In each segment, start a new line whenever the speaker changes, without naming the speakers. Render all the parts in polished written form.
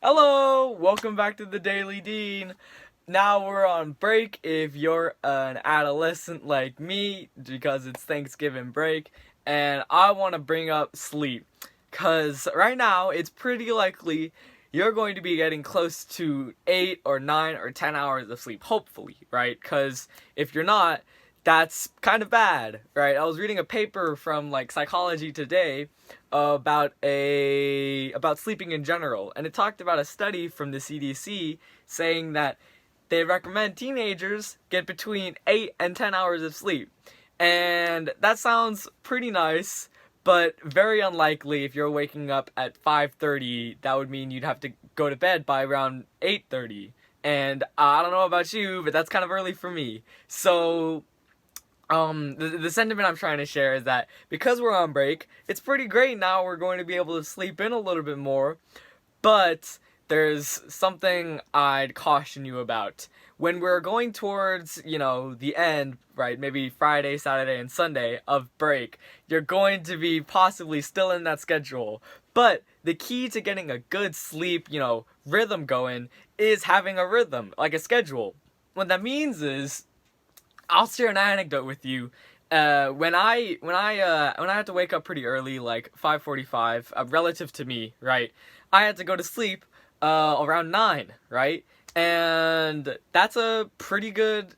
Hello! Welcome back to the Daily Dean. Now we're on break if you're an adolescent like me because it's Thanksgiving break, and I want to bring up sleep because right now it's pretty likely you're going to be getting close to 8 or 9 or 10 hours of sleep, hopefully, right? Because if you're not, that's kind of bad, right? I was reading a paper from Psychology Today about sleeping in general, and it talked about a study from the CDC saying that they recommend teenagers get between 8 and 10 hours of sleep. And that sounds pretty nice, but very unlikely. If you're waking up at 5:30, that would mean you'd have to go to bed by around 8:30. And I don't know about you, but that's kind of early for me. So the sentiment I'm trying to share is that because we're on break, it's pretty great now we're going to be able to sleep in a little bit more, but there's something I'd caution you about. When we're going towards, the end, right, maybe Friday, Saturday, and Sunday of break, you're going to be possibly still in that schedule. But the key to getting a good sleep, rhythm going is having a rhythm, like a schedule. What that means is I'll share an anecdote with you. When I had to wake up pretty early, like 5:45, relative to me, right? I had to go to sleep around 9, right? And that's a pretty good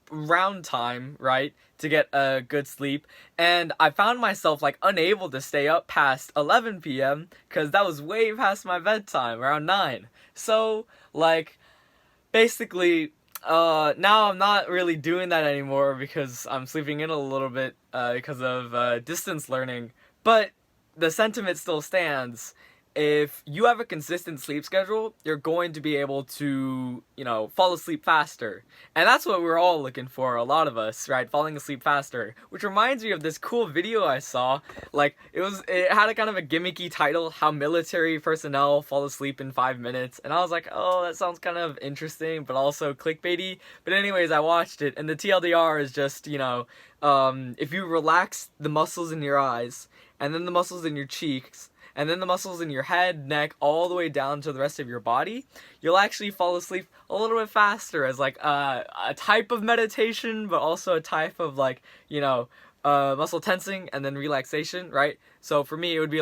round time, right, to get a good sleep. And I found myself unable to stay up past 11 p.m. because that was way past my bedtime, around 9. So basically, now I'm not really doing that anymore because I'm sleeping in a little bit because of distance learning. But the sentiment still stands. If you have a consistent sleep schedule, you're going to be able to, fall asleep faster. And that's what we're all looking for, a lot of us, right? Falling asleep faster. Which reminds me of this cool video I saw. It had a kind of a gimmicky title, How Military Personnel Fall Asleep in 5 Minutes. And I was like, oh, that sounds kind of interesting, but also clickbaity. But anyways, I watched it, and the TLDR is just, if you relax the muscles in your eyes, and then the muscles in your cheeks, and then the muscles in your head, neck, all the way down to the rest of your body, you'll actually fall asleep a little bit faster as a type of meditation, but also a type of muscle tensing and then relaxation, right? So for me, it would be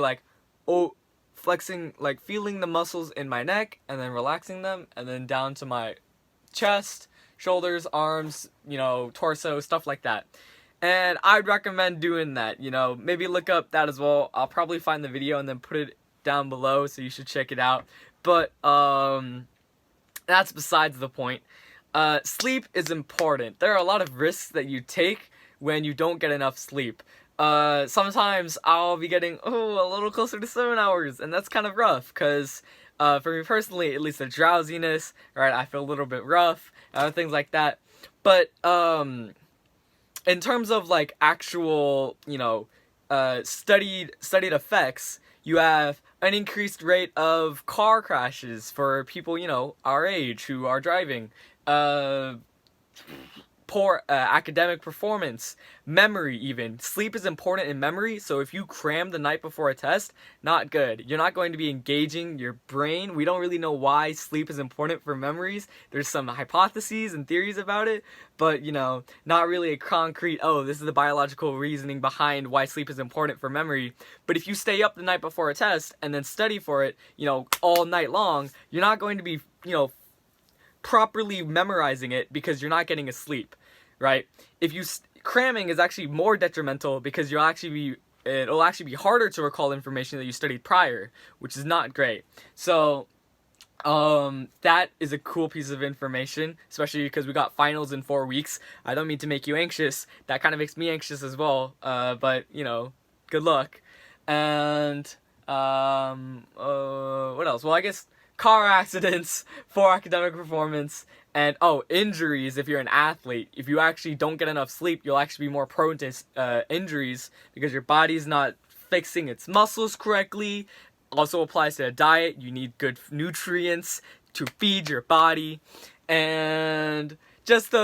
flexing, feeling the muscles in my neck and then relaxing them, and then down to my chest, shoulders, arms, torso, stuff like that. And I'd recommend doing that, maybe look up that as well. I'll probably find the video and then put it down below, so you should check it out. But, that's besides the point. Sleep is important. There are a lot of risks that you take when you don't get enough sleep. Sometimes I'll be getting, a little closer to 7 hours, and that's kind of rough, because, for me personally, at least the drowsiness, right, I feel a little bit rough, things like that. But, in terms of actual, studied effects, you have an increased rate of car crashes for people, our age who are driving. Poor academic performance, memory even. Sleep is important in memory, so if you cram the night before a test, not good. You're not going to be engaging your brain. We don't really know why sleep is important for memories. There's some hypotheses and theories about it, but, not really a concrete, this is the biological reasoning behind why sleep is important for memory. But if you stay up the night before a test and then study for it, all night long, you're not going to be, properly memorizing it because you're not getting a sleep, right? If you cramming is actually more detrimental because it'll actually be harder to recall information that you studied prior, which is not great. So that is a cool piece of information, especially because we got finals in 4 weeks. I don't mean to make you anxious. That kind of makes me anxious as well. But good luck. And what else? Well, I guess car accidents for academic performance, and injuries if you're an athlete. If you actually don't get enough sleep, you'll actually be more prone to injuries because your body's not fixing its muscles correctly. Also applies to a diet. You need good nutrients to feed your body, and just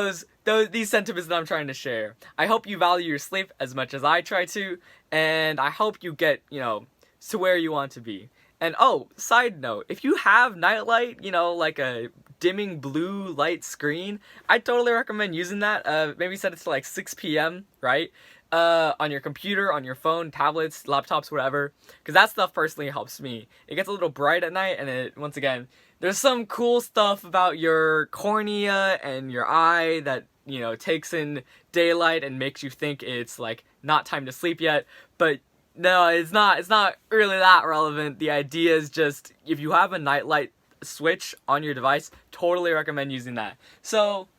these sentiments that I'm trying to share. I hope you value your sleep as much as I try to, and I hope you get to where you want to be. And oh, side note, if you have nightlight, you know, like a dimming blue light screen, I totally recommend using that. Maybe set it to like 6 p.m., right? On your computer, on your phone, tablets, laptops, whatever. Because that stuff personally helps me. It gets a little bright at night, and it, once again, there's some cool stuff about your cornea and your eye that, you know, takes in daylight and makes you think it's like not time to sleep yet. But no, it's not. It's not really that relevant. The idea is just if you have a nightlight switch on your device, totally recommend using that. So,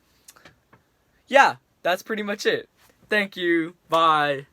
yeah, that's pretty much it. Thank you. Bye.